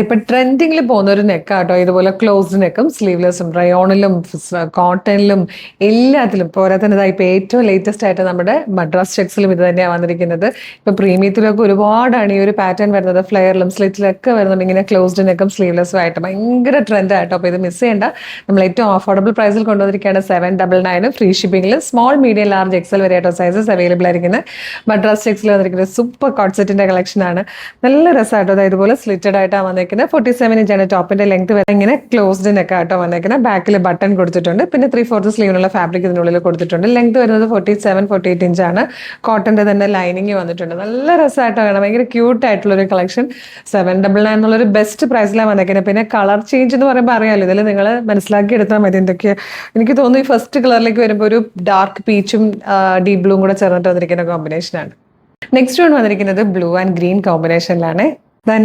ഇപ്പൊ ട്രെൻഡിങ്ങിൽ പോകുന്ന ഒരു നെക്കാട്ടോ ഇതുപോലെ ക്ലോസ്ഡ് നെക്കും സ്ലീവ്ലെസ്സും റയോണിലും കോട്ടണിലും എല്ലാത്തിലും പോരാത്തന്നെ ഇപ്പൊ ഏറ്റവും ലേറ്റസ്റ്റ് ആയിട്ട് നമ്മുടെ മദ്രാസ് ചെക്സിലും ഇത് തന്നെയാണ് വന്നിരിക്കുന്നത്. ഇപ്പൊ പ്രീമിയത്തിലൊക്കെ ഒരുപാടാണ് ഈ ഒരു പാറ്റേൺ വരുന്നത്. ഫ്ലെയറിലും സ്ലിറ്റിലൊക്കെ വരുന്നുണ്ട് ഇങ്ങനെ ക്ലോസ്ഡ് നെക്കും സ്ലീവ്ലെസ്സും ആയിട്ട് ഭയങ്കര ട്രെൻഡ് ആയിട്ടോ. അപ്പൊ ഇത് മിസ് ചെയ്യേണ്ട. നമ്മൾ ഏറ്റവും അഫോർഡബിൾ പ്രൈസിൽ കൊണ്ടുവന്നിരിക്കുകയാണ്. 799 ഫ്രീ ഷിപ്പിംഗിൽ സ്മോൾ മീഡിയം ലാർജ് എക്സൽ വരെ ആയിട്ടോ സൈസസ് അവൈലബിൾ ആയിരിക്കുന്നത്. മദ്രാസ് ചെക്സിൽ വന്നിരിക്കുന്നത് സൂപ്പർ കോട്ട് സെറ്റിന്റെ കളക്ഷൻ ആണ്. നല്ല രസമായിട്ടോ. അതായത് ഇതുപോലെ സ്ലിറ്റഡ് ആയിട്ടാണ് വന്നിരിക്കുന്നത്. 47 ഇഞ്ചാണ് ടോപ്പിന്റെ ലെങ്ത് വരെ ഇങ്ങനെ ക്ലോസ്ഡ് നെക്ക് ആട്ടോ വന്നേക്കുന്നത്. ബാക്കിൽ ബട്ടൺ കൊടുത്തിട്ടുണ്ട്. പിന്നെ 3/4 സ്ലീവിനുള്ള ഫാബ്രിക് ഇതിനുള്ളിൽ കൊടുത്തിട്ടുണ്ട്. ലെങ്ത് വരുന്നത് 47-48 ഇഞ്ചാണ്. കോട്ടന്റെ തന്നെ ലൈനിങ് വന്നിട്ടുണ്ട്. നല്ല രസമായിട്ടോ കാണാം. ഭയങ്കര ക്യൂട്ട് ആയിട്ടുള്ള ഒരു കളക്ഷൻ. 799 എന്നുള്ളൊരു ബെസ്റ്റ് പ്രൈസിലാണ് വന്നേക്കുന്നത്. പിന്നെ കളർ ചേഞ്ച് എന്ന് പറയുമ്പോൾ അറിയാമല്ലോ, ഇതിൽ നിങ്ങൾ മനസ്സിലാക്കി എടുത്താൽ മതി എന്തൊക്കെ. എനിക്ക് തോന്നുന്നു ഈ ഫസ്റ്റ് കളറിലേക്ക് വരുമ്പോൾ ഒരു ഡാർക്ക് പീച്ചും ഡീപ് ബ്ലൂവും കൂടെ ചേർന്നിട്ട് വന്നിരിക്കുന്ന കോമ്പിനേഷനാണ്. നെക്സ്റ്റ് വൺ വന്നിരിക്കുന്നത് ബ്ലൂ ആൻഡ് ഗ്രീൻ കോമ്പിനേഷനിലാണ്.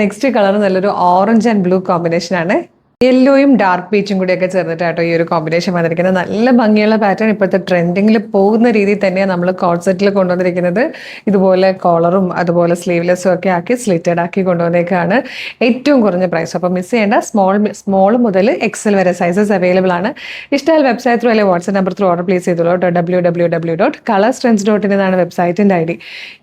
നെക്സ്റ്റ് കളർ നല്ലൊരു ഓറഞ്ച് ആൻഡ് ബ്ലൂ കോമ്പിനേഷൻ ആണ്. യെല്ലോയും ഡാർക്ക് പീച്ചും കൂടിയൊക്കെ ചേർന്നിട്ടാട്ടോ ഈ ഒരു കോമ്പിനേഷൻ വന്നിരിക്കുന്നത്. നല്ല ഭംഗിയുള്ള പാറ്റേൺ. ഇപ്പോഴത്തെ ട്രെൻഡിങ്ങിൽ പോകുന്ന രീതിയിൽ തന്നെയാണ് നമ്മൾ കോട്ട് സെറ്റിൽ കൊണ്ടുവന്നിരിക്കുന്നത്. ഇതുപോലെ കോളറും അതുപോലെ സ്ലീവ്ലെസ്സും ഒക്കെ ആക്കി സ്ലിറ്റഡ് ആക്കി കൊണ്ടുവന്നേക്കാണ്. ഏറ്റവും കുറഞ്ഞ പ്രൈസ്. അപ്പോൾ മിസ് ചെയ്യേണ്ട. സ്മോൾ മുതൽ എക്സൽ വരെ സൈസസ് അവൈലബിൾ ആണ്. ഇഷ്ടമായാൽ വെബ്സൈറ്റ് ത്രൂ അല്ലെങ്കിൽ WhatsApp number through order place ചെയ്തോളൂ. www.colorstrends.in എന്നാണ് വെബ്സൈറ്റിന്റെ ID.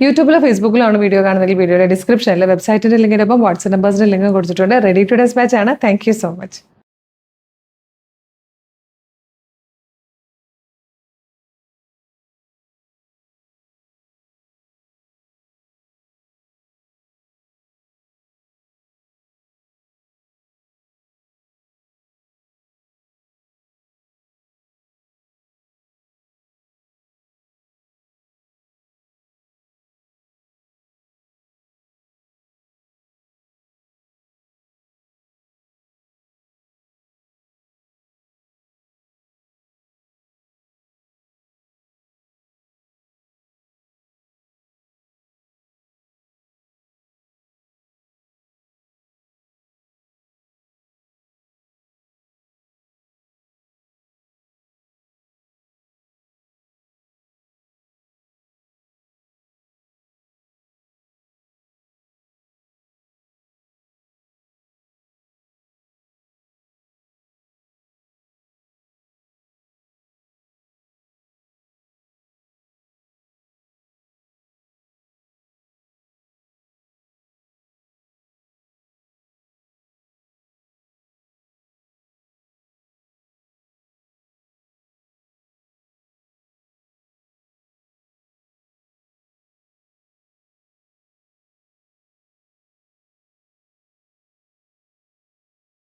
യൂട്യൂബിലോ ഫേസ്ബുക്കിലോ ആണ് വീഡിയോ കാണുന്നതെങ്കിൽ വീഡിയോയുടെ ഡിസ്ക്രിപ്ഷനിൽ വെബ്സൈറ്റിന്റെ ലിങ്കിനൊപ്പം വാട്സ്ആപ്പ് നമ്പേഴ്സിന്റെ ലിങ്ക് കൊടുത്തിട്ടുണ്ട്. റെഡി ടു ഡെസ്പാച്ച് ആണ്. Thank you so much.